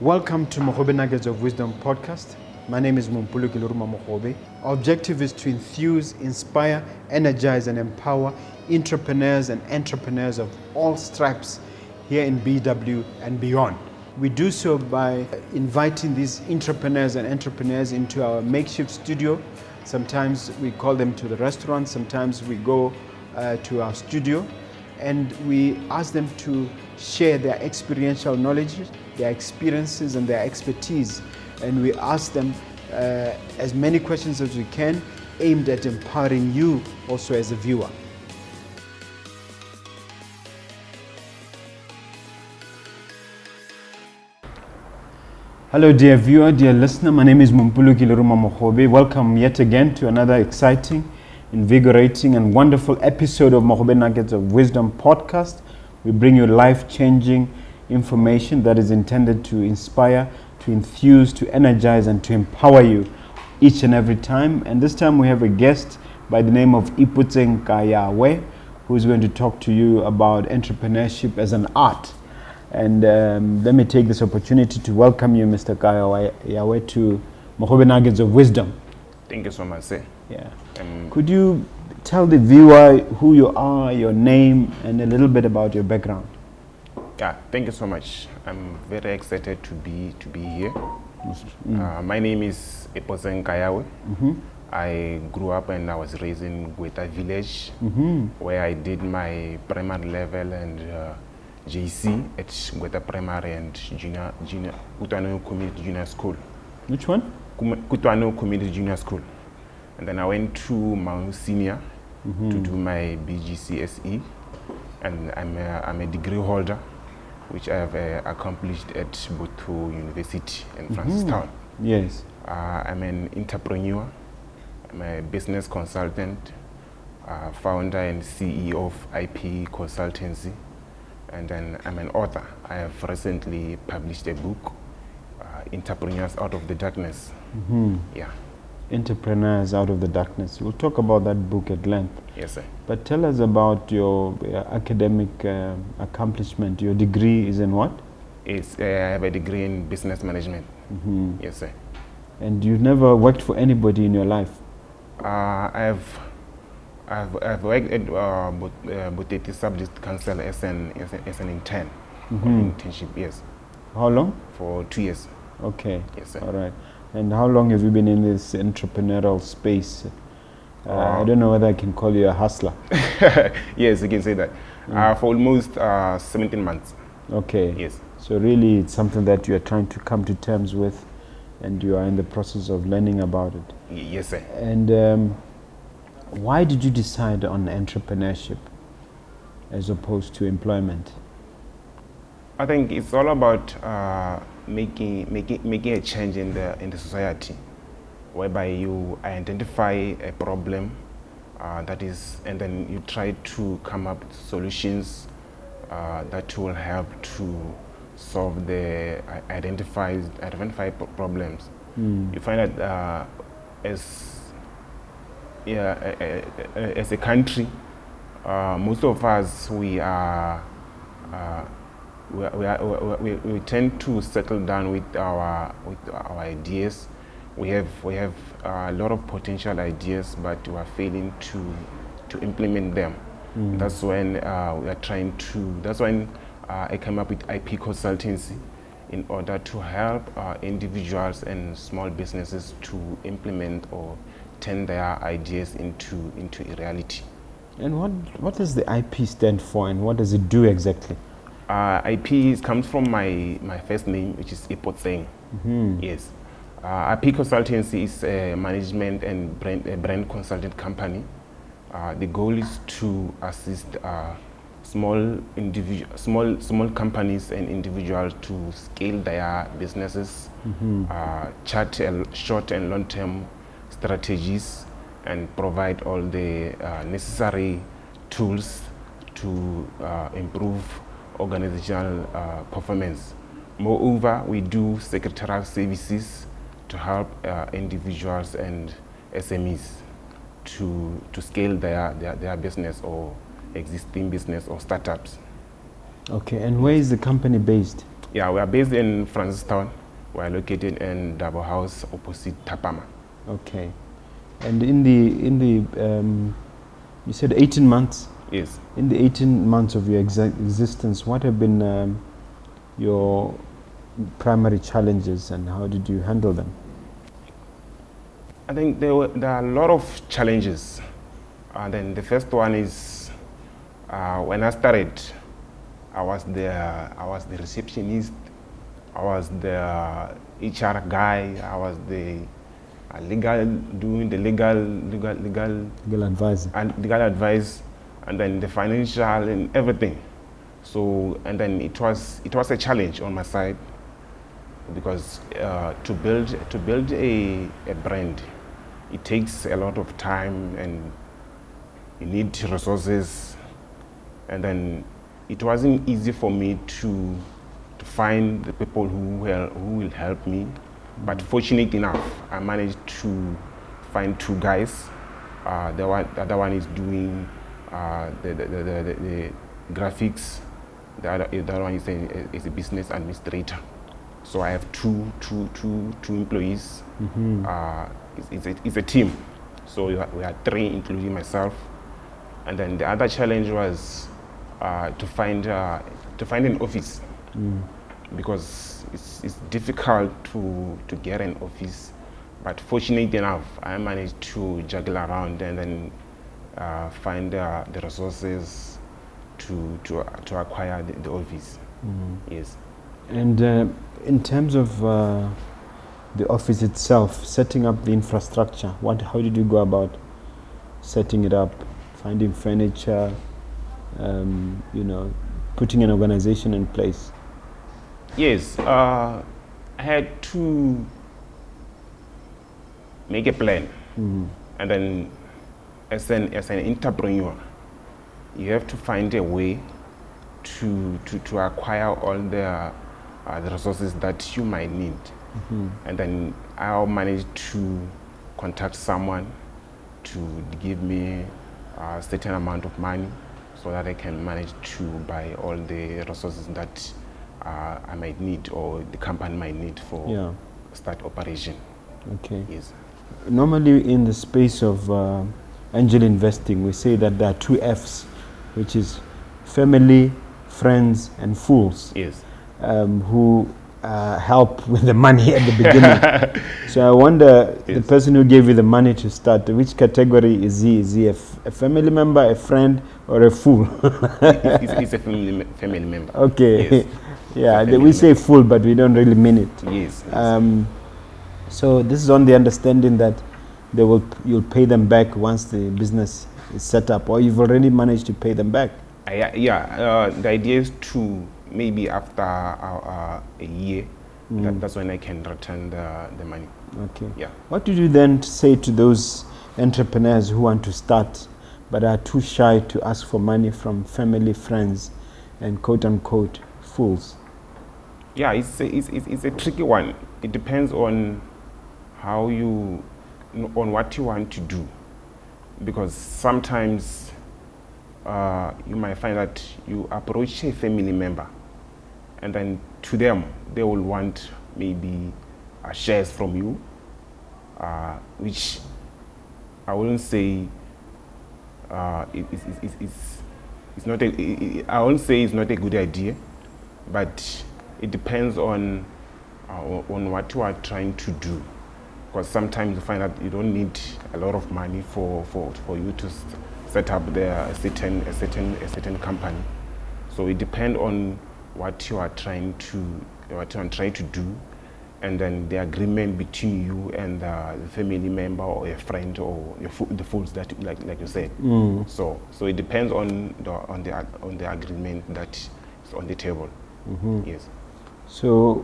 Welcome to Mogobe Nuggets of Wisdom podcast. My name is Mompoloki Lerumo Mogobe. Our objective is to enthuse, inspire, energize, and empower entrepreneurs and entrepreneurs of all stripes here in BW and beyond. We do so by inviting these entrepreneurs into our makeshift studio. Sometimes we call them to the restaurant, sometimes we go to our studio, and we ask them to share their experiential knowledge, their experiences and their expertise, and we ask them as many questions as we can, aimed at empowering you also as a viewer. Hello dear viewer, dear listener, my name is Mompoloki Lerumo Mogobe. Welcome yet again to another exciting, invigorating and wonderful episode of Mogobe Nuggets of Wisdom podcast. We bring you life-changing information that is intended to inspire, to enthuse, to energize and to empower you each and every time. And this time we have a guest by the name of Ipotseng Kayawe, who is going to talk to you about entrepreneurship as an art. And let me take this opportunity to welcome you, Mr. Kayawe, to Mogobe Nuggets of Wisdom. Thank you so much, sir. Yeah. Could you tell the viewer who you are, your name, and a little bit about your background? Yeah, thank you so much. I'm very excited to be here. My name is Ipotseng Kayawe. I grew up and I was raised in Gweta village, where I did my primary level and JC at Gweta Primary and Junior Kutwano Community Junior School. Which one? Kutwano Community Junior School. And then I went to Mount Senior to do my BGCSE, and I'm a degree holder, which I have accomplished at Boto University in Francistown. Yes. I'm an entrepreneur, I'm a business consultant, founder and CEO of IP Consultancy, and then I'm an author. I have recently published a book, Entrepreneurs Out of the Darkness. Yeah. Entrepreneurs Out of the Darkness. We'll talk about that book at length. Yes, sir. But tell us about your academic accomplishment. Your degree is in what? I have a degree in business management. Yes, sir. And you've never worked for anybody in your life? I've worked at Boteti Subject Council as an intern, internship. Yes. How long? For 2 years. Okay. Yes, sir. All right. And how long have you been in this entrepreneurial space? I don't know whether I can call you a hustler. Yes, you can say that. For almost 17 months. Okay. Yes. So really it's something that you are trying to come to terms with, and you are in the process of learning about it. Yes, sir. And why did you decide on entrepreneurship as opposed to employment? I think it's all about making a change in the society, whereby you identify a problem and then you try to come up with solutions that will help to solve the identified problems. You find that as a country, most of us we tend to settle down with our ideas. We have a lot of potential ideas, but we are failing to implement them. That's when That's when I came up with IP Consultancy, in order to help individuals and small businesses to implement or turn their ideas into a reality. And what does the IP stand for, and what does it do exactly? IP comes from my first name, which is Ipotseng. Yes. IP Consultancy is a management and brand consultant company. The goal is to assist small companies and individuals to scale their businesses, chart short and long-term strategies, and provide all the necessary tools to improve organizational performance. Moreover, we do secretarial services to help individuals and SMEs to scale their business or existing business or startups. Okay, and where is the company based? Yeah, we are based in Francistown. We are located in Double House opposite Tapama. Okay. And in the you said 18 months. Yes. In the 18 months of your existence, what have been your primary challenges, and how did you handle them? I think there are a lot of challenges. And then the first one is when I started, I was the receptionist, I was the HR guy, I was the legal advisor, and legal advice, and then the financial and everything. So, and then it was a challenge on my side, because to build a brand, it takes a lot of time and you need resources, and then it wasn't easy for me to find the people who will help me. But fortunate enough, I managed to find two guys. The other one is doing the graphics. The other one is a business administrator. So I have two employees. It's a team. So we are three, including myself. And then the other challenge was to find an office, because it's difficult to get an office. But fortunately enough, I managed to juggle around and then find the resources to acquire the office. Yes. And in terms of the office itself, setting up the infrastructure, how did you go about setting it up, finding furniture, putting an organization in place? Yes, I had to make a plan, and then as an entrepreneur, you have to find a way to acquire all the resources that you might need. And then I'll manage to contact someone to give me a certain amount of money so that I can manage to buy all the resources that I might need, or the company might need for start operation. Okay. Yes. Normally in the space of angel investing, we say that there are two F's, which is family, friends, and fools. Yes. Who help with the money at the beginning. So I wonder, the person who gave you the money to start, which category is he? Is he a family member, a friend, or a fool? He's a family member. Okay. Yes. Yeah, we say fool, but we don't really mean it. Yes. So this is on the understanding that you'll pay them back once the business is set up, or you've already managed to pay them back. The idea is to maybe after a year, that's when I can return the money. Okay. Yeah. What did you then say to those entrepreneurs who want to start but are too shy to ask for money from family, friends, and quote unquote fools? Yeah, it's a tricky one. It depends on on what you want to do, because sometimes you might find that you approach a family member, and then to them they will want maybe shares from you, which I wouldn't say it's not I won't say it's not a good idea, but it depends on what you are trying to do. Because sometimes you find that you don't need a lot of money for you to set up a certain company. So it depends on what you are trying to do, and then the agreement between you and the family member or a friend or the fools that like you said. So it depends on the agreement that is on the table. Yes. So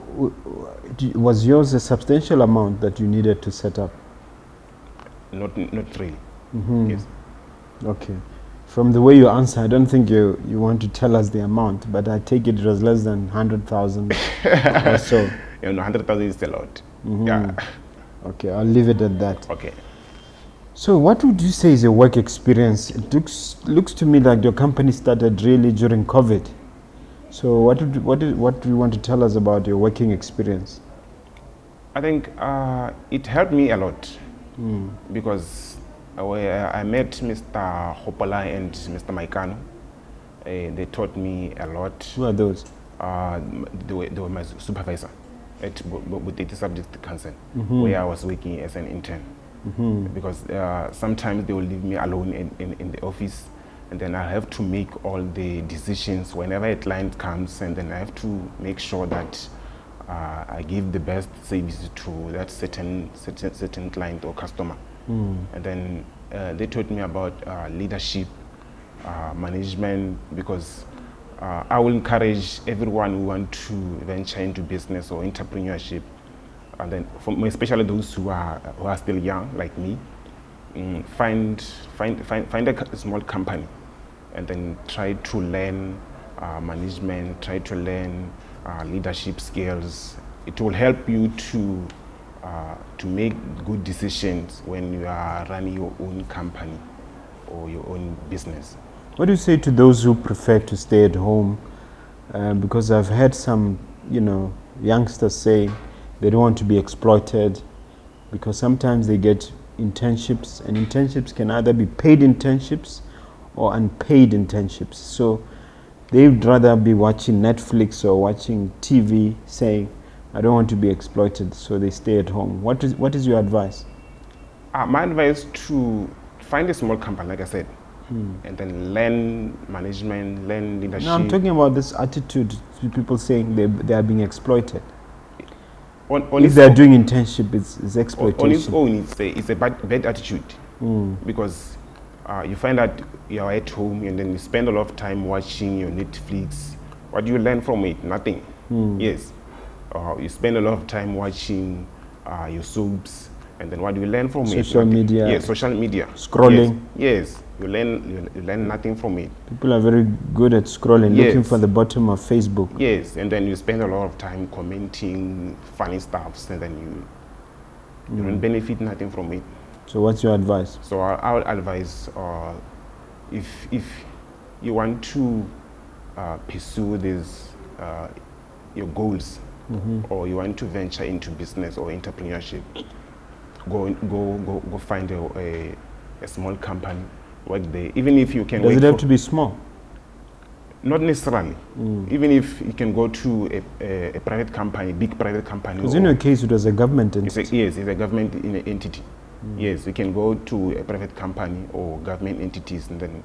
was yours a substantial amount that you needed to set up? Not really. Yes. Okay. From the way you answer, I don't think you want to tell us the amount, but I take it was less than 100,000 or so. 100,000 is a lot. Yeah. Okay, I'll leave it at that. Okay. So what would you say is your work experience? It looks to me like your company started really during COVID. So what do you want to tell us about your working experience? I think it helped me a lot because I met Mr. Hopola and Mr. Maikano. They taught me a lot. Who are those? They were my supervisor at Buteti Subject Council, where I was working as an intern. Because sometimes they will leave me alone in the office, and then I have to make all the decisions whenever a client comes, and then I have to make sure that I give the best service to that certain client or customer. And then they taught me about leadership, management, because I will encourage everyone who want to venture into business or entrepreneurship, and then especially those who are still young like me, find a small company, and then try to learn management, try to learn leadership skills. It will help you to make good decisions when you are running your own company or your own business. What do you say to those who prefer to stay at home? Because I've heard some, youngsters say they don't want to be exploited, because sometimes they get internships, and internships can either be paid internships or unpaid internships. So they'd rather be watching Netflix or watching TV, saying, I don't want to be exploited, so they stay at home. What is your advice? My advice to find a small company, like I said, and then learn management, learn leadership. No, I'm talking about this attitude to people saying they are being exploited. If they're doing internship, it's exploitation. On its own, it's a bad attitude, because you find that you're at home and then you spend a lot of time watching your Netflix. What do you learn from it? Nothing. Yes. You spend a lot of time watching your soaps, and then what do you learn from it? Social media. Yes, social media. Scrolling. Yes. You learn nothing from it. People are very good at scrolling, looking for the bottom of Facebook. Yes, and then you spend a lot of time commenting funny stuffs, and then you don't benefit nothing from it. So what's your advice? So I would advise, if you want to pursue these your goals, or you want to venture into business or entrepreneurship, go find a small company, work there. Even if you can. Does it have to be small? Not necessarily. Even if you can go to a private company, big private company. Because in your case, it was a government entity. Yes, it's a government entity. Yes, you can go to a private company or government entities, and then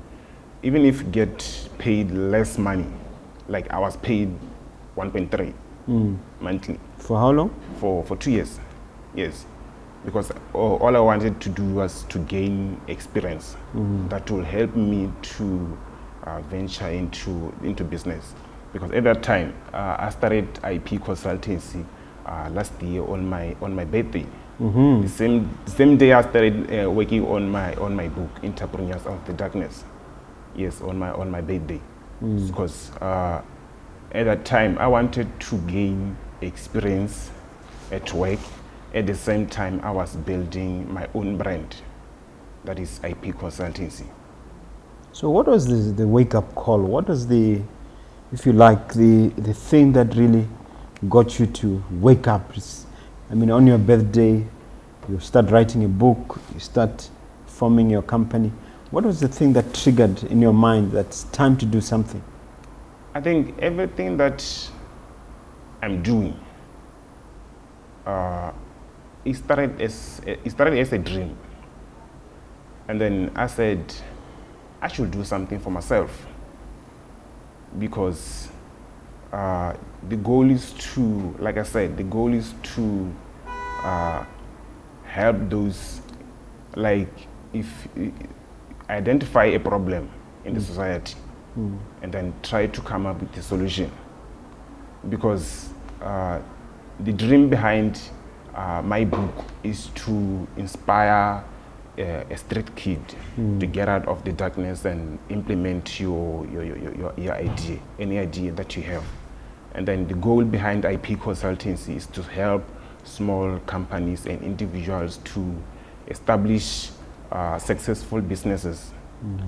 even if you get paid less money, like I was paid 1.3 monthly. For how long? For 2 years. Yes. Because all I wanted to do was to gain experience that will help me to venture into business. Because at that time, I started IP consultancy last year on my birthday. The same day I started working on my book, Entrepreneurs of the Darkness. Yes, on my birthday. Because at that time I wanted to gain experience at work. At the same time, I was building my own brand, that is IP consultancy. So what was the wake-up call? What was the, if you like, the thing that really got you to wake up? I mean, on your birthday, you start writing a book, you start forming your company. What was the thing that triggered in your mind that it's time to do something? I think everything that I'm doing, it started as a dream, and then I said I should do something for myself, because the goal is to, like I said, the goal is to help those, like, if identify a problem in the society and then try to come up with a solution, because the dream behind my book is to inspire a street kid to get out of the darkness and implement your idea, any idea that you have. And then the goal behind IP consultancy is to help small companies and individuals to establish successful businesses.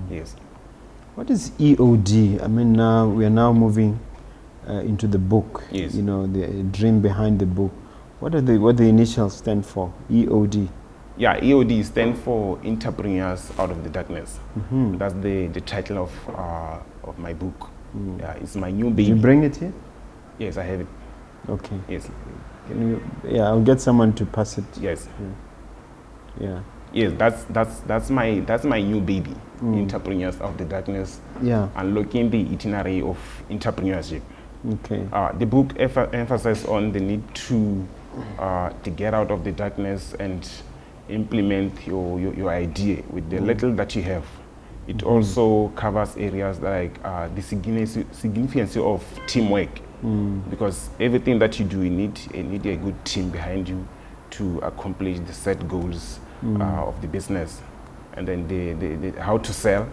Yes. What is E.O.D? I mean, we are now moving into the book. Yes. You know, the dream behind the book. What the initials stand for? E.O.D. Yeah, E.O.D. stands for Entrepreneurs Out of the Darkness. Mm-hmm. That's the title of my book. Yeah, it's my new Did baby. you bring it here? Yes, I have it. Okay. Yes. Can you? Yeah, I'll get someone to pass it. Yes. Yeah. Yes, that's my new baby. Entrepreneurs of the Darkness. Yeah. Unlocking the itinerary of entrepreneurship. Okay. The book emphasizes on the need to get out of the darkness and implement your idea with the little that you have. It also covers areas like the significance of teamwork, because everything that you do, you need a good team behind you to accomplish the set goals of the business. And then the how to sell.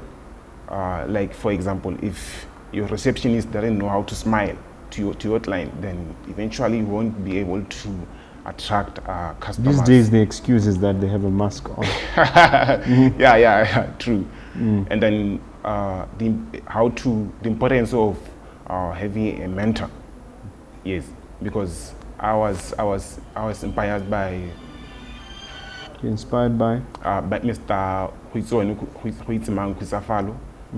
Like for example, if your receptionist doesn't know how to smile to your client, then eventually you won't be able to attract customers. These days the excuse is that they have a mask on. Yeah, true. And then the importance of having a mentor. Yes, because I was inspired by. You're inspired by? By Mr. Ipotseng Kayawe.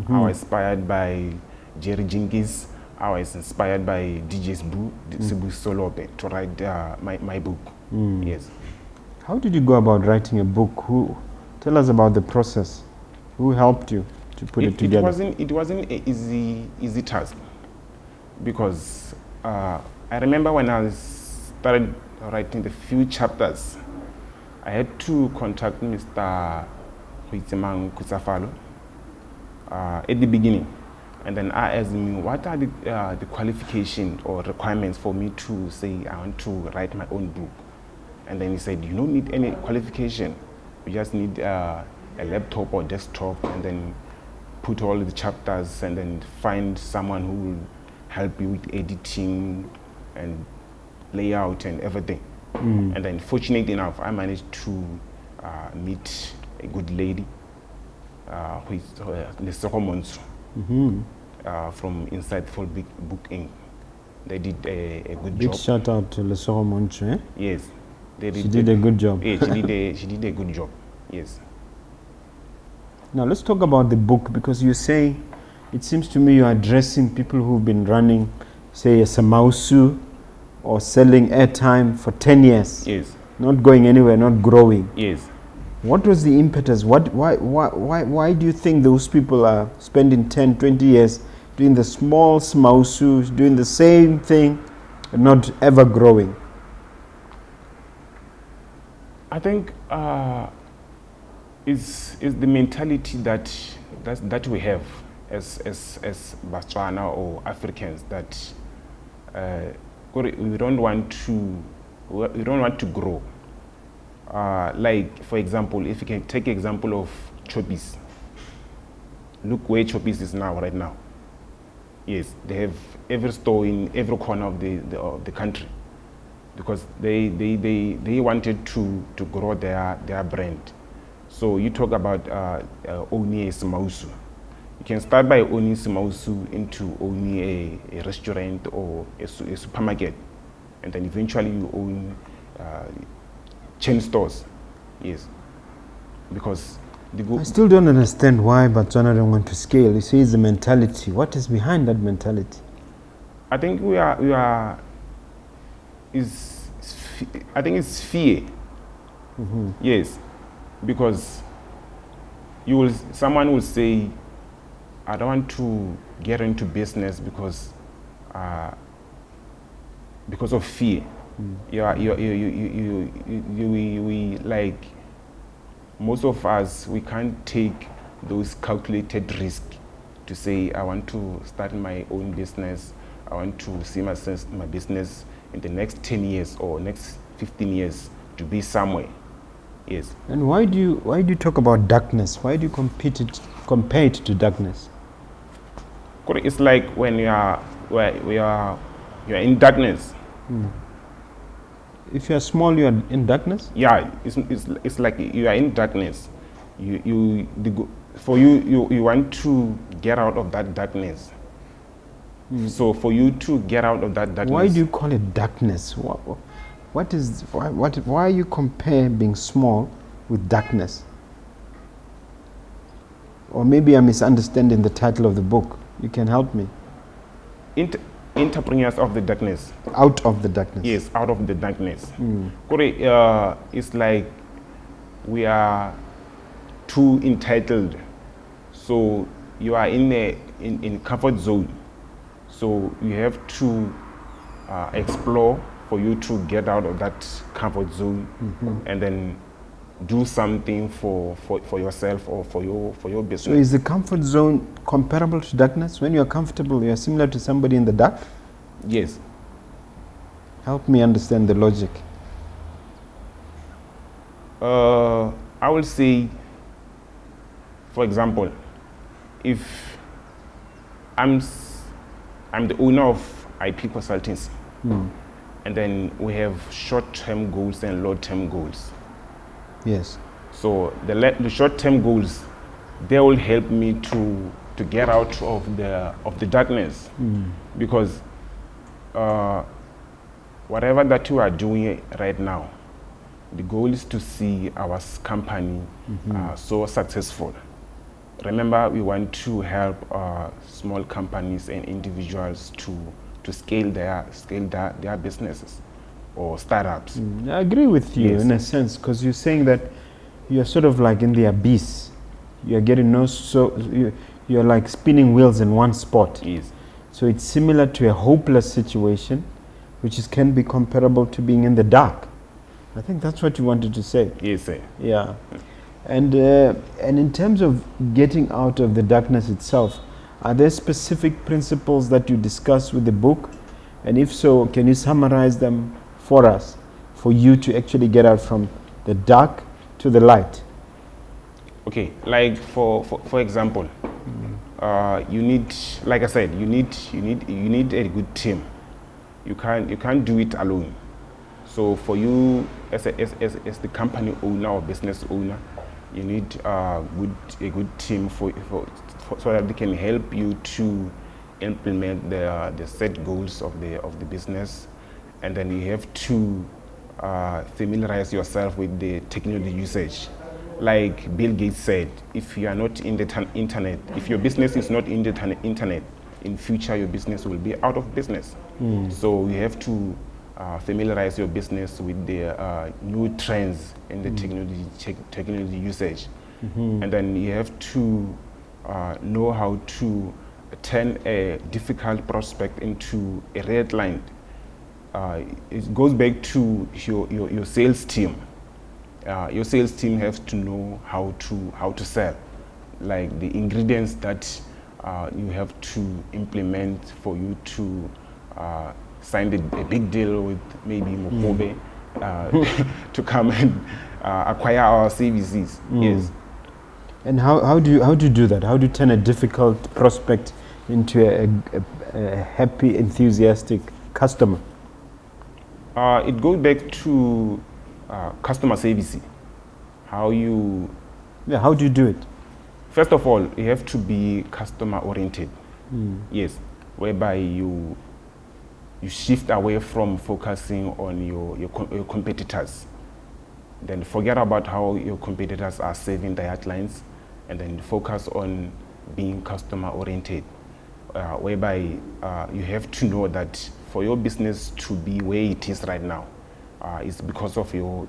I was inspired by Jerry Jenkins. I was inspired by DJ Sibu Solobe to write my book. Yes. How did you go about writing a book? Tell us about the process. Who helped you to put it together? It wasn't an easy task, because I remember when I started writing the few chapters, I had to contact Mr. Ipotseng Kayawe at the beginning. And then I asked him, what are the qualifications or requirements for me to say I want to write my own book? And then he said, you don't need any qualification. You just need a laptop or desktop, and then put all the chapters, and then find someone who will help you with editing and layout and everything. And then fortunately enough, I managed to meet a good lady who is Lerumo. From Insightful Book Inc. They did a good job. Big shout out to Lerumo, eh? Yes, she did a good job. Yeah, she did a good job. Yes. Now let's talk about the book, because you say, it seems to me you're addressing people who've been running, say, a samausu or selling airtime for 10 years. Yes. Not going anywhere, not growing. Yes. What was the impetus? Why do you think those people are spending 10, 20 years doing the small smausus, doing the same thing, and not ever growing? I think it's the mentality that we have as Botswana or Africans, that we don't want to grow. Like for example, if you can take example of Choppies. Look where Choppies is right now. Yes, they have every store in every corner of the country, because they wanted to grow their brand. So you talk about owning a smausu. You can start by owning smausu into owning a restaurant or a supermarket, and then eventually you own chain stores. Yes, because I still don't understand why Botswana don't want to scale. You say it's the mentality. What is behind that mentality? I think I think it's fear. Yes, because someone will say, I don't want to get into business because of fear. We like, most of us, we can't take those calculated risks to say, I want to start my own business. I want to see my business in the next 10 years or next 15 years to be somewhere. Yes. And why do you talk about darkness? Why do you compare it to darkness? It's like when you're in darkness. If you are small, you are in darkness? Yeah, it's like you are in darkness. You want to get out of that darkness. So for you to get out of that darkness. Why do you call it darkness? Why you compare being small with darkness? Or maybe I'm misunderstanding the title of the book. You can help me. Entrepreneurs of the darkness. Out of the darkness. Yes, out of the darkness. It's like we are too entitled. So you are in comfort zone. So you have to explore for you to get out of that comfort zone, and then do something for yourself or for your business. So is the comfort zone comparable to darkness? When you are comfortable, you are similar to somebody in the dark? Yes. Help me understand the logic. I will say, for example, if I'm the owner of IP consultancy, and then we have short-term goals and long-term goals. Yes. So the short-term goals, they will help me to get out of the darkness, because whatever that you are doing right now, the goal is to see our company so successful. Remember, we want to help small companies and individuals to scale their businesses or startups. I agree with you in a sense, because you're saying that you're sort of like in the abyss. You're getting you're like spinning wheels in one spot. Yes. So it's similar to a hopeless situation, which can be comparable to being in the dark. I think that's what you wanted to say. Yes, sir. Yeah. And in terms of getting out of the darkness itself, are there specific principles that you discuss with the book? And if so, can you summarize them for us, for you to actually get out from the dark to the light? Okay, like for example, you need, like I said, you need a good team. You can't do it alone. So for you as the company owner or business owner, you need a good team so that they can help you to implement the set goals of the business, and then you have to familiarize yourself with the technology usage. Like Bill Gates said, if you are not in the internet, if your business is not in the internet, in future your business will be out of business. So you have to familiarize your business with the new trends in the technology usage. And then you have to know how to turn a difficult prospect into a red line. It goes back to your sales team. Your sales team has to know how to sell, like the ingredients that you have to implement for you to sign a big deal with maybe Mogobe to come and acquire our services. Yes. And how do you do that? How do you turn a difficult prospect into a happy, enthusiastic customer? It goes back to customer service. How do you do it? First of all, you have to be customer oriented. Yes, whereby you shift away from focusing on your competitors. Then forget about how your competitors are saving their clients, and then focus on being customer oriented, whereby you have to know that for your business to be where it is right now, it's because of your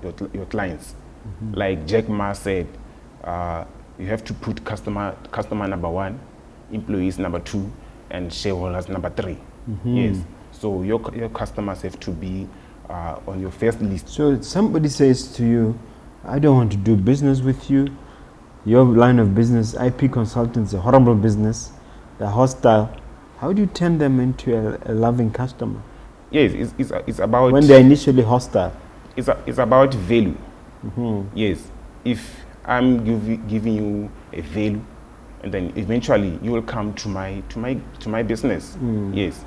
clients. Like Jack Ma said, you have to put customer number one, employees number two, and shareholders number three. Yes. So your customers have to be on your first list. So if somebody says to you, I don't want to do business with you, your line of business, IP consultants, a horrible business, they're hostile, how do you turn them into a loving customer? Yes, it's about... When they're initially hostile. It's about value. Yes, if I'm giving you a value, and then eventually you will come to my business. Yes,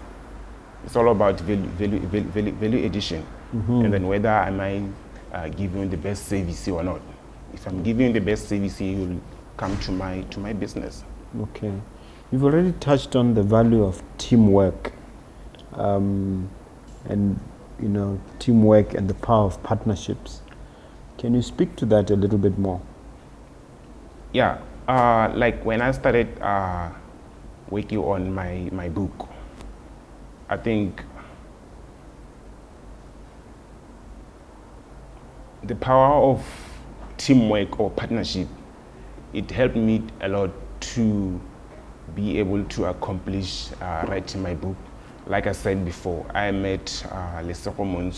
it's all about value addition, and then whether I might give you the best service or not. If I'm giving you the best service, you will come to my business. Okay. You've already touched on the value of teamwork, and teamwork and the power of partnerships. Can you speak to that a little bit more? Yeah, like when I started working on my book, I think the power of teamwork or partnership, it helped me a lot to be able to accomplish writing my book. Like I said before, I met Lerumo.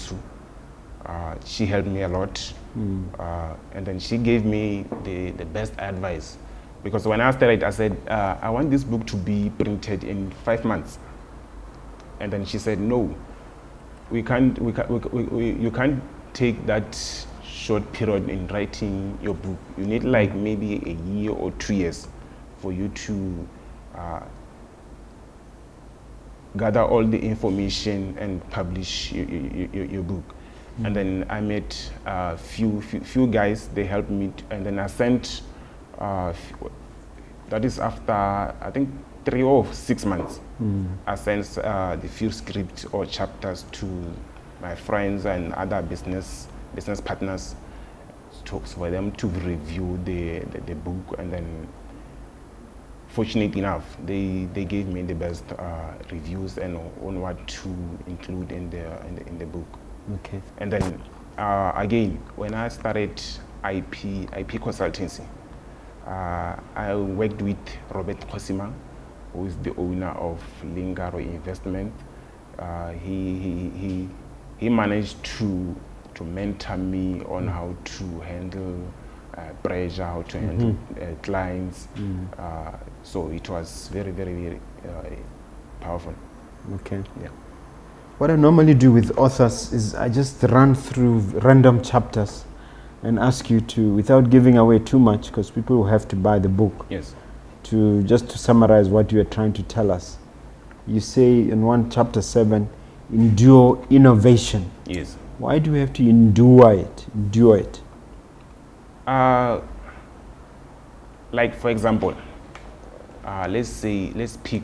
She helped me a lot, and then she gave me the best advice. Because when I started, I said, I want this book to be printed in 5 months. And then she said, no, you can't take that short period in writing your book. You need like maybe a year or 2 years for you to gather all the information and publish your book. And then I met a few guys. They helped me, and then I sent. That is after I think 3 or 6 months. I sent the few scripts or chapters to my friends and other business partners for them to review the book, and then fortunately enough, they gave me the best reviews and on what to include in the book. Okay. And then again, when I started IP consultancy, I worked with Robert Kosima, who is the owner of Lingaro Investment. He managed to mentor me on how to handle pressure, how to handle clients. So it was very, very, very powerful. Okay. Yeah. What I normally do with authors is I just run through random chapters and ask you to, without giving away too much, because people will have to buy the book. Yes. To summarize what you are trying to tell us. You say in chapter 7, endure innovation. Yes. Why do we have to endure it? Like for example, let's pick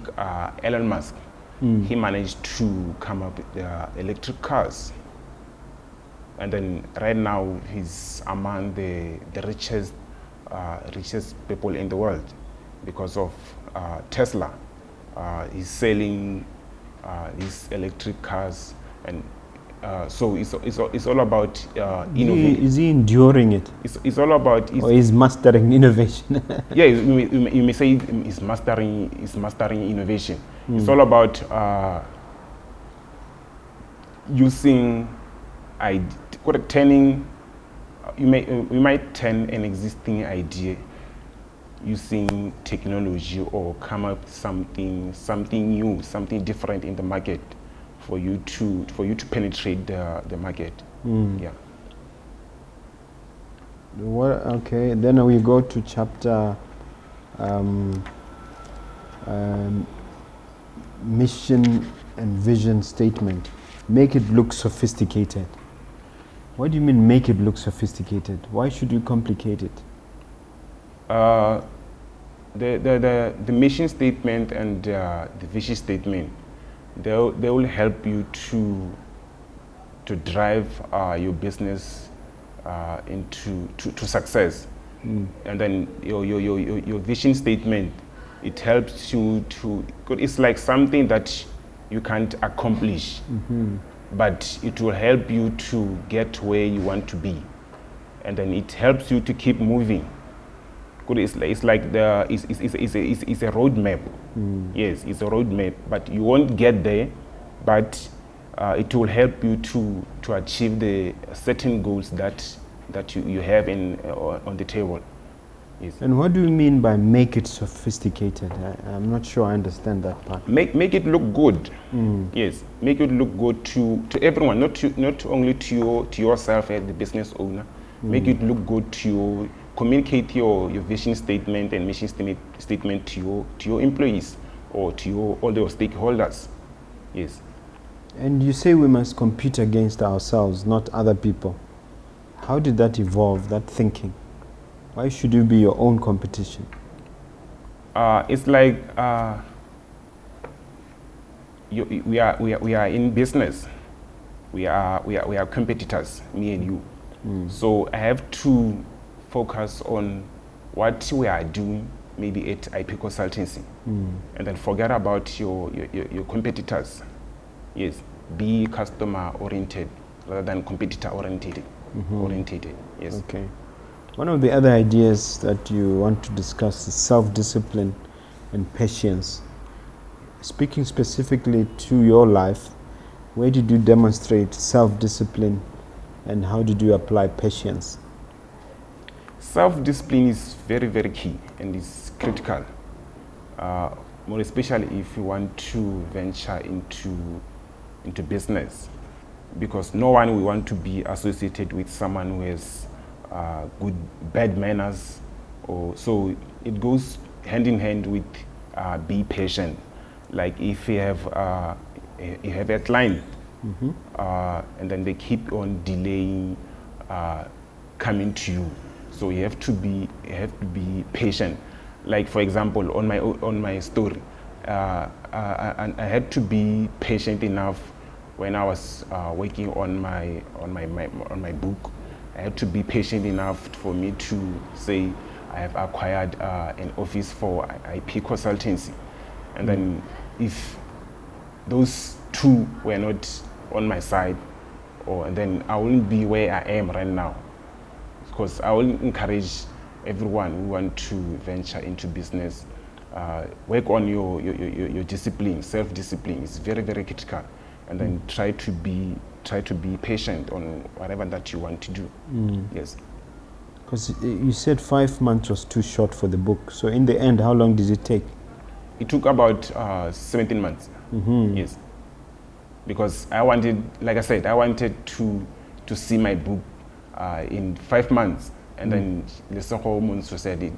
Elon Musk. He managed to come up with electric cars, and then right now he's among the richest people in the world because of Tesla. He's selling these electric cars, and so it's all about innovation. Is he enduring it? It's all about. Or is mastering innovation? Yeah, you may say he's mastering innovation. It's all about using, turning. We might turn an existing idea using technology or come up with something new, something different in the market for you to penetrate the market. Yeah. Okay, then we go to chapter mission and vision statement. Make it look sophisticated. What do you mean make it look sophisticated? Why should you complicate it? The mission statement and the vision statement, they will help you to drive your business into success. And then your vision statement, it helps you to, it's like something that you can't accomplish, but it will help you to get where you want to be, and then it helps you to keep moving. It's like it's a roadmap. Yes, it's a roadmap, but you won't get there, but it will help you to achieve the certain goals that you have on the table. Yes. And what do you mean by make it sophisticated? I'm not sure I understand that part. Make it look good. Yes, make it look good to everyone, not only to yourself as the business owner. Make it look good to you. Communicate your vision statement and mission statement to your employees or to all your stakeholders. Yes. And you say we must compete against ourselves, not other people. How did that evolve, that thinking? Why should you be your own competition? It's like we are in business. We are competitors, me and you. So I have to focus on what we are doing, maybe at IP consultancy, and then forget about your competitors. Yes, be customer oriented rather than competitor oriented. Yes. Okay. One of the other ideas that you want to discuss is self-discipline and patience. Speaking specifically to your life, where did you demonstrate self-discipline and how did you apply patience? Self-discipline is very, very key and is critical, more especially if you want to venture into business, because no one will want to be associated with someone who has bad manners, or so it goes hand in hand with be patient. Like if you have a client, and then they keep on delaying coming to you, so you have to be patient. Like for example, on my story, I had to be patient enough when I was working on my book. I had to be patient enough for me to say I have acquired an office for IP consultancy, and then if those two were not on my side, and then I wouldn't be where I am right now. Because I will encourage everyone who want to venture into business, work on your discipline. Self-discipline is very, very critical, and then try to be patient on whatever that you want to do. Yes. Because you said 5 months was too short for the book. So in the end, how long did it take? It took about 17 months. Yes. Because I wanted, like I said, I wanted to see my book in 5 months, and then the second said it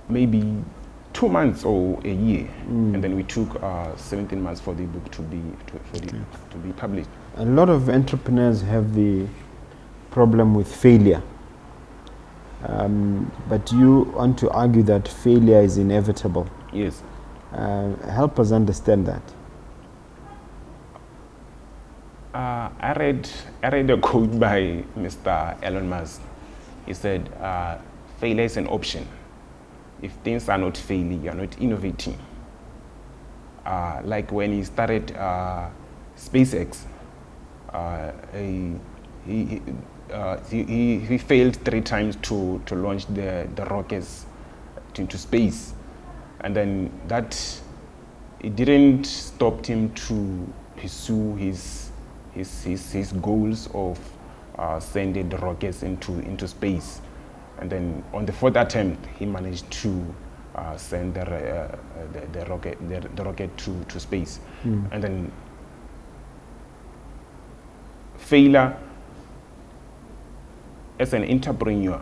maybe 2 months or a year, and then we took 17 months for the book to be published. A lot of entrepreneurs have the problem with failure, but you want to argue that failure is inevitable. Yes. Help us understand that. I read a quote by Mr. Elon Musk. He said, failure is an option. If things are not failing, you're not innovating. Like when he started SpaceX, he failed 3 times to launch the rockets into space. And then it didn't stop him to pursue his goals of sending the rockets into space. And then on the 4th attempt, he managed to send the rocket to space. And then failure as an entrepreneur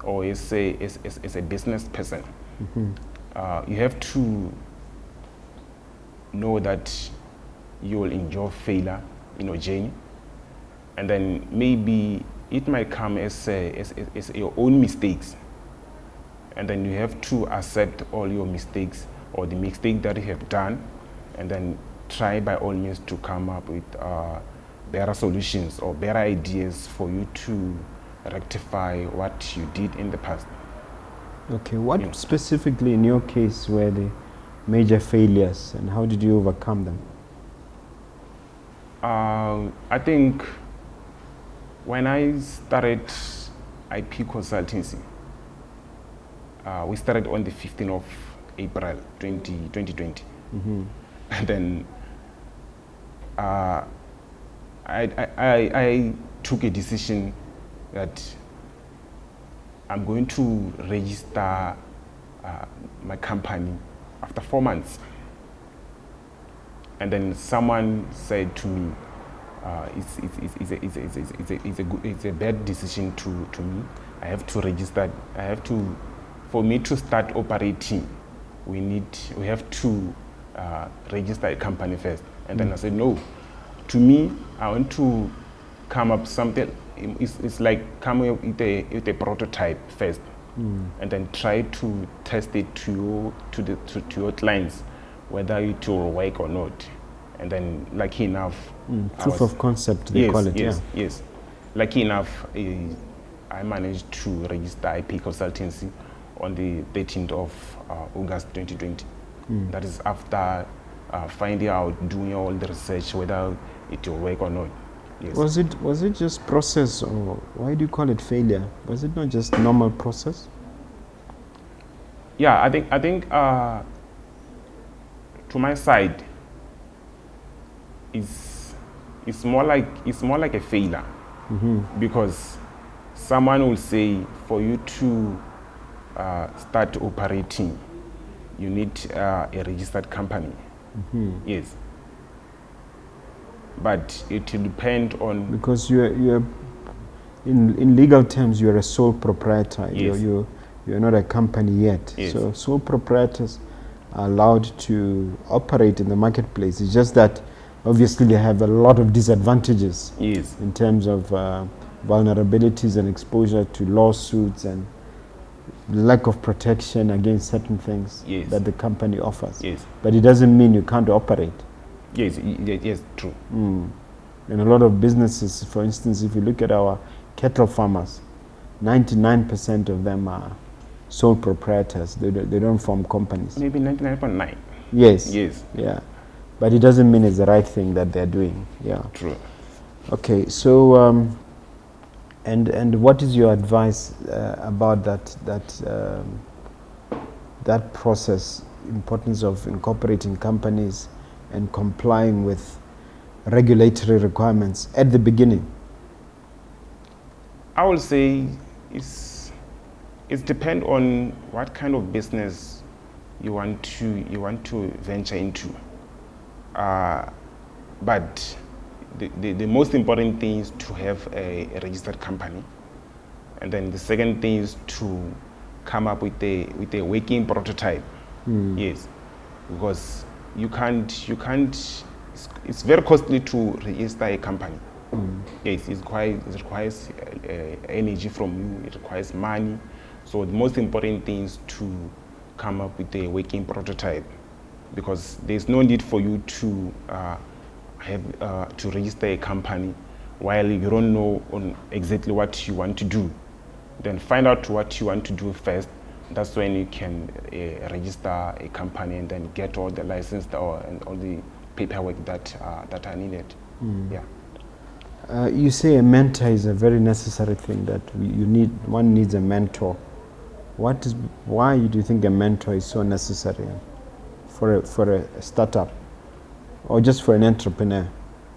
or as a business person, you have to know that you will endure failure in your journey, and then maybe it might come as your own mistakes, and then you have to accept all your mistakes or the mistake that you have done, and then try by all means to come up with better solutions or better ideas for you to rectify what you did in the past. Okay, what specifically in your case were the major failures and how did you overcome them? I think when I started IP consultancy, we started on the 15th of April 2020. And then I took a decision that I'm going to register my company after 4 months. And then someone said to me, it's a bad decision to me. I have to register. For me to start operating, we have to register a company first. And then I said, no. To me, I want to come up something. It's like coming with a prototype first. and then try to test it to your clients whether it will work or not. And then, lucky enough, Proof of concept, they call it. Yes. Lucky enough, I managed to register IP consultancy on the 13th of August 2020. That is after finding out, doing all the research whether it will work or not. Yes. Was it just process, or why do you call it failure? Was it not just normal process? Yeah, I think to my side, it's more like a failure, because someone will say for you to start operating, you need a registered company. Yes, but it will depend on, because you're in legal terms you're a sole proprietor. Yes. You're not a company yet. Yes. So sole proprietors are allowed to operate in the marketplace. It's just that obviously they have a lot of disadvantages. Yes. In terms of vulnerabilities and exposure to lawsuits and lack of protection against certain things. Yes. That the company offers. Yes. But it doesn't mean you can't operate. Yes, true. And a lot of businesses, for instance, if you look at our cattle farmers, 99% of them are sole proprietors. They don't form companies. Maybe 99.9. Yes. Yes. Yeah. But it doesn't mean it's the right thing that they're doing. Yeah. True. Okay. So, and what is your advice about that process? Importance of incorporating companies and complying with regulatory requirements at the beginning? I will say it depends on what kind of business you want to venture into. But the most important thing is to have a registered company, and then the second thing is to come up with a working prototype. Yes, because you can't. It's very costly to register a company. Yes, it requires energy from you. It requires money. So the most important thing is to come up with a working prototype, because there's no need for you to have to register a company while you don't know on exactly what you want to do. Then find out what you want to do first. That's when you can register a company and then get all the license and all the paperwork that are needed. Yeah. You say a mentor is a very necessary thing, that one needs a mentor. Why do you think a mentor is so necessary for a startup or just for an entrepreneur?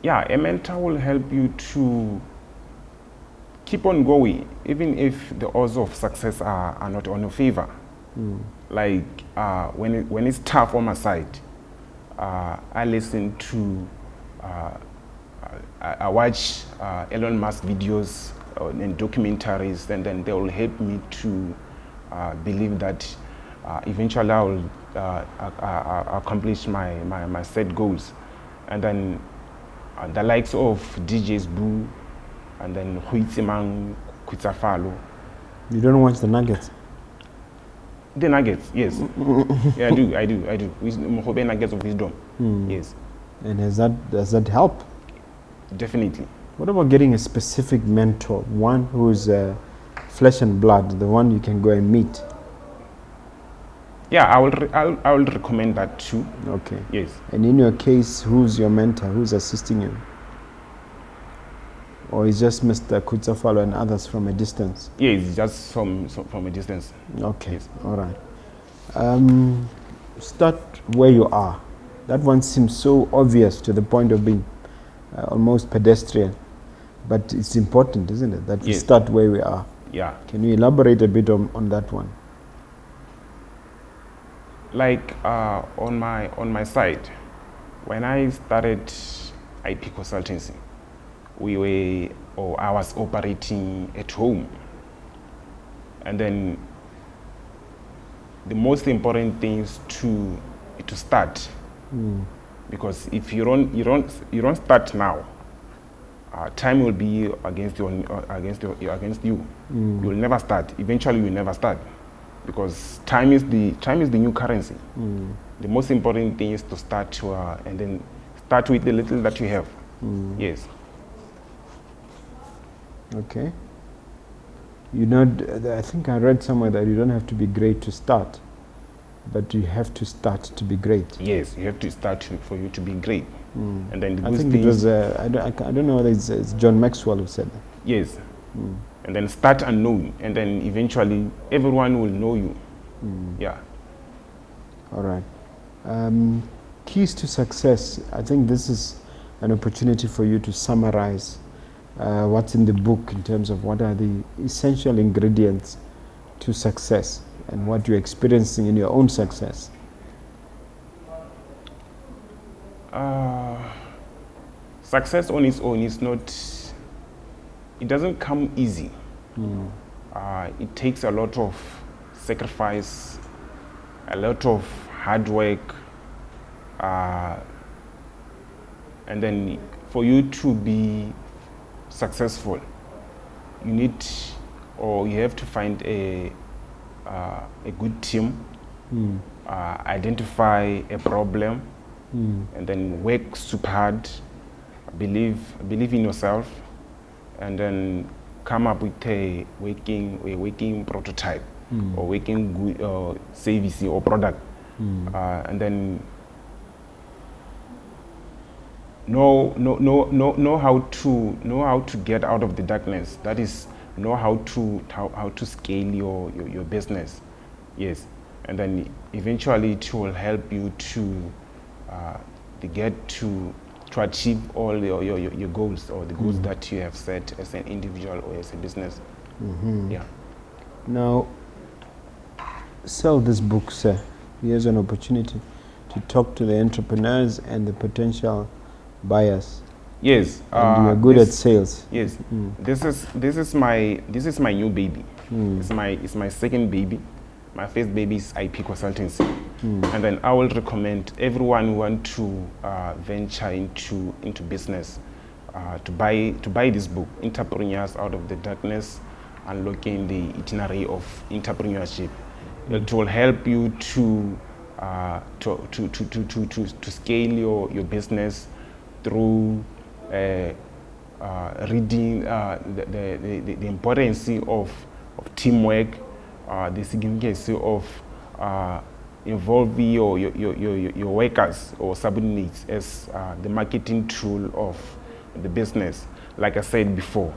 Yeah, a mentor will help you to keep on going, even if the odds of success are not on your favor. Like when it's tough on my side, I listen to, I watch Elon Musk videos and documentaries, and then they will help me to believe that eventually I will accomplish my set goals. And then the likes of DJ's Boo, and then Huitzimang Kutsafalo. You don't watch the Nuggets? The Nuggets, yes. Yeah, I do. Mogobe Nuggets of Wisdom, yes. And does that help? Definitely. What about getting a specific mentor, one who's flesh and blood, the one you can go and meet? Yeah, I will recommend that too. Okay. Yes. And in your case, who's your mentor? Who's assisting you? Or is just Mr. Kutsafalo and others from a distance? Yeah, it's just from a distance. Okay, yes. All right. Start where you are. That one seems so obvious to the point of being almost pedestrian. But it's important, isn't it, that we start where we are? Yeah. Can you elaborate a bit on that one? Like on my side, when I started IP consultancy, I was operating at home, and then the most important thing is to start, because if you don't start now, time will be against you. You will never start. Eventually, you will never start, because time is the new currency. The most important thing is to start and then start with the little that you have. Yes. Okay. You know, I think I read somewhere that you don't have to be great to start, but you have to start to be great. Yes, you have to start for you to be great. And then the I good think thing it was, I don't know whether it's John Maxwell who said that. yes. And then start unknown, and then eventually everyone will know you. Yeah. All right. Keys to success. I think this is an opportunity for you to summarize what's in the book in terms of what are the essential ingredients to success and what you're experiencing in your own success. Success on its own is not, it doesn't come easy. It takes a lot of sacrifice, a lot of hard work, and then for you to be successful, you need, or you have to find a good team, identify a problem, and then work super hard, believe in yourself, and then come up with a working prototype or working good service or product, and then know how to get out of the darkness. That is, know how to scale your business. Yes, and then eventually it will help you to get to achieve all your goals, or the goals that you have set as an individual or as a business. Yeah. Now, sell this book, sir. Here's an opportunity to talk to the entrepreneurs and the potential buyers. Yes. And you are good at sales. Yes. This is my new baby. It's my second baby. My first baby is IP consultancy, and then I will recommend everyone who want to venture into business to buy this book, Entrepreneurs Out of the Darkness, Unlocking the Itinerary of Entrepreneurship. It will help you to scale your business through reading the importance of teamwork, the significance of involving your workers or subordinates as the marketing tool of the business. Like I said before,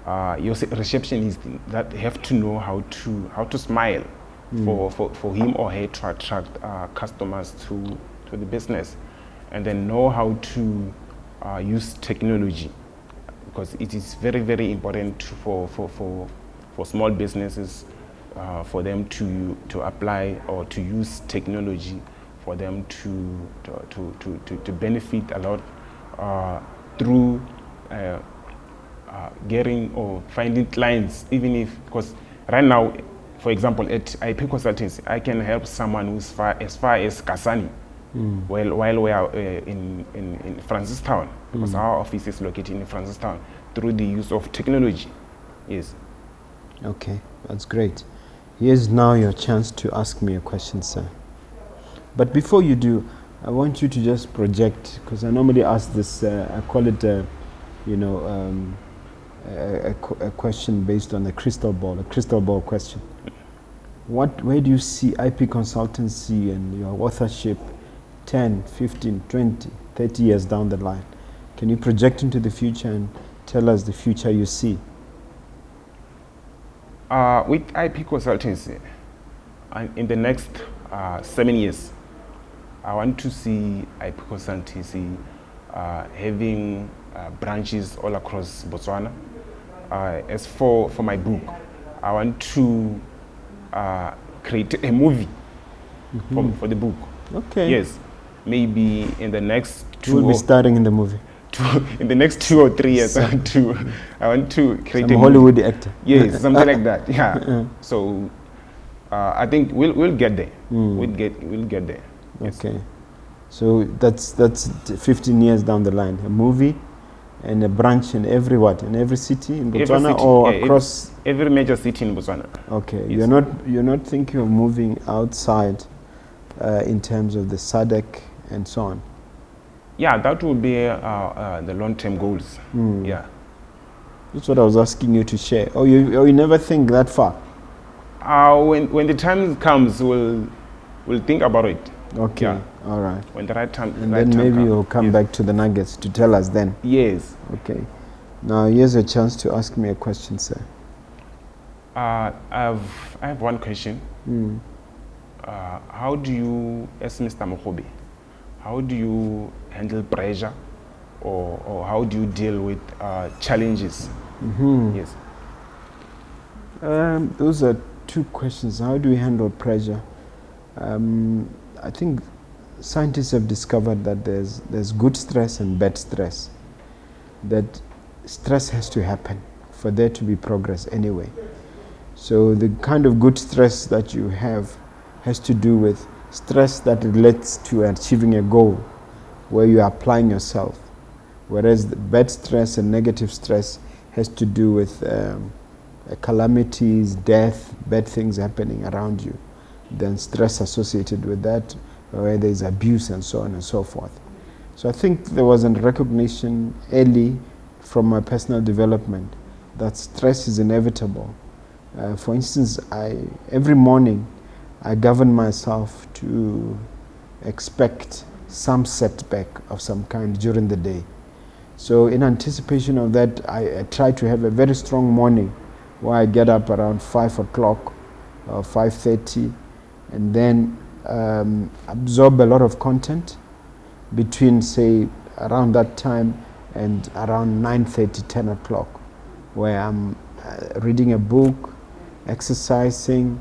your receptionist that have to know how to smile for him or her to attract customers to the business, and then know how to use technology, because it is very, very important for small businesses, for them to apply or to use technology, for them to benefit a lot through getting or finding clients. Even if, because right now, for example, at IP Consultancy, I can help someone who's as far as Kasani, while we are in Francistown, because our office is located in Francistown, through the use of technology. Yes. Okay, that's great. Here's now your chance to ask me a question, sir. But before you do, I want you to just project, because I normally ask this, I call it a question based on a crystal ball question. Where do you see IP consultancy and your authorship 10, 15, 20, 30 years down the line? Can you project into the future and tell us the future you see? With IP consultancy, in the next 7 years, I want to see IP consultancy having branches all across Botswana. As for my book, I want to create a movie for the book. Okay. Yes, maybe in the next two. We'll be starting in the movie. In the next 2 or 3 years, I want to create some a Hollywood movie. actor. Yes, something like that. Yeah. So I think we'll get there. We'll get there. Yes. Okay. So that's 15 years down the line. A movie, and a branch in every in every city in Every Botswana city, or yeah, across? every major city in Botswana. Okay, Yes. you're not thinking of moving outside in terms of the SADC and so on? Yeah, that will be the long-term goals. Yeah. That's what I was asking you to share. Oh, you never think that far? When the time comes, we'll think about it. Okay, Yeah. all right. When the right time. And right then time maybe comes. you'll come Yes. back to the Nuggets to tell us then. Yes. Okay. Now here's a chance to ask me a question, sir. I have one question. How do you, as Mr. Mogobe, how do you handle pressure, or how do you deal with challenges? Yes. Those are two questions. How do we handle pressure? I think scientists have discovered that there's good stress and bad stress. That stress has to happen for there to be progress anyway. So the kind of good stress that you have has to do with stress that relates to achieving a goal where you are applying yourself. Whereas the bad stress and negative stress has to do with calamities, death, bad things happening around you. Then stress associated with that, where there's abuse and so on and so forth. So I think there was a recognition early from my personal development that stress is inevitable. For instance, every morning I govern myself to expect some setback of some kind during the day. So in anticipation of that, I try to have a very strong morning where I get up around 5 o'clock or 5:30 and then absorb a lot of content between, say, around that time and around 9:30, 10 o'clock, where I'm reading a book, exercising,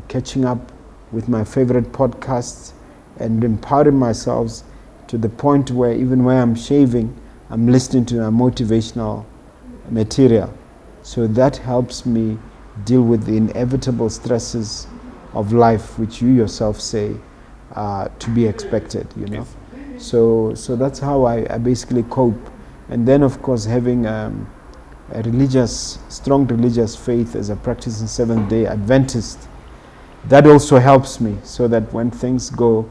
catching up with my favorite podcasts and empowering myself to the point where even when I'm shaving, I'm listening to a motivational material. So that helps me deal with the inevitable stresses of life, which you yourself say are to be expected, Yes. So that's how I basically cope. And then, of course, having a strong religious faith as a practicing Seventh-day Adventist, that also helps me, so that when things go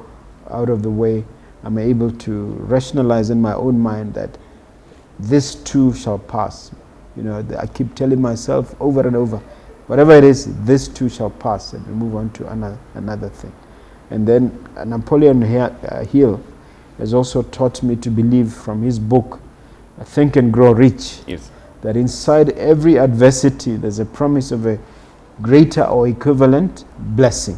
out of the way, I'm able to rationalize in my own mind that this too shall pass. I keep telling myself over and over, whatever it is, this too shall pass, and we move on to another thing. And then Napoleon Hill has also taught me to believe, from his book, Think and Grow Rich, Yes. that inside every adversity there's a promise of a greater or equivalent blessing.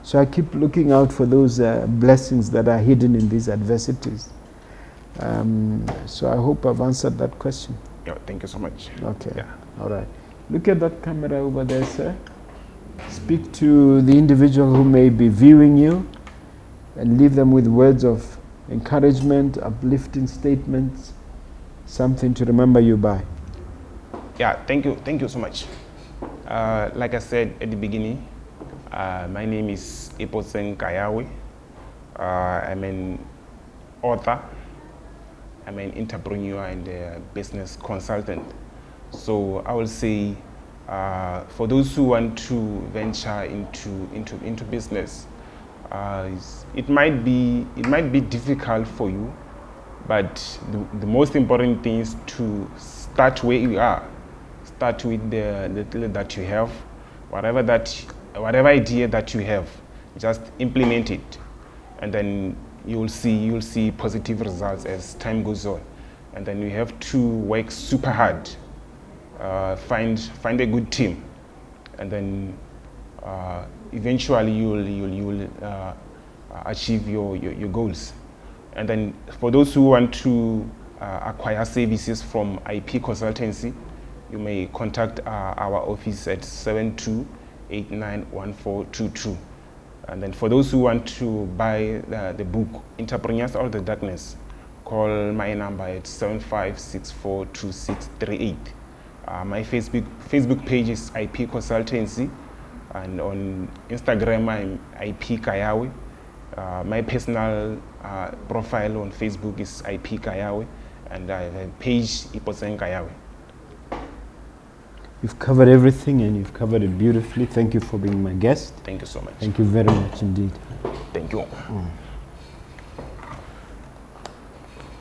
So I keep looking out for those blessings that are hidden in these adversities. So I hope I've answered that question. Yeah, thank you so much. Okay. Yeah. All right. Look at that camera over there, sir. Speak to the individual who may be viewing you and leave them with words of encouragement, uplifting statements, something to remember you by. Yeah, thank you so much. Like I said at the beginning, my name is Ipotseng Kayawe. I'm an author, I'm an entrepreneur and a business consultant. So I will say, for those who want to venture into business, it might be difficult for you, but the most important thing is to start where you are. Start with the little that you have, whatever idea that you have, just implement it, and then you'll see positive results as time goes on. And then you have to work super hard, find a good team, and then eventually you'll achieve your goals. And then for those who want to acquire services from IP consultancy, you may contact our office at 72891422. And then for those who want to buy the book Entrepreneurs Out of the Darkness, call my number at 75642638. My Facebook page is IP Consultancy, and on Instagram I'm IP Kayawe. My personal profile on Facebook is IP Kayawe, and I have a page, Ipotseng Kayawe. You've covered everything and you've covered it beautifully. Thank you for being my guest. Thank you so much. Thank you very much indeed. Thank you. Mm.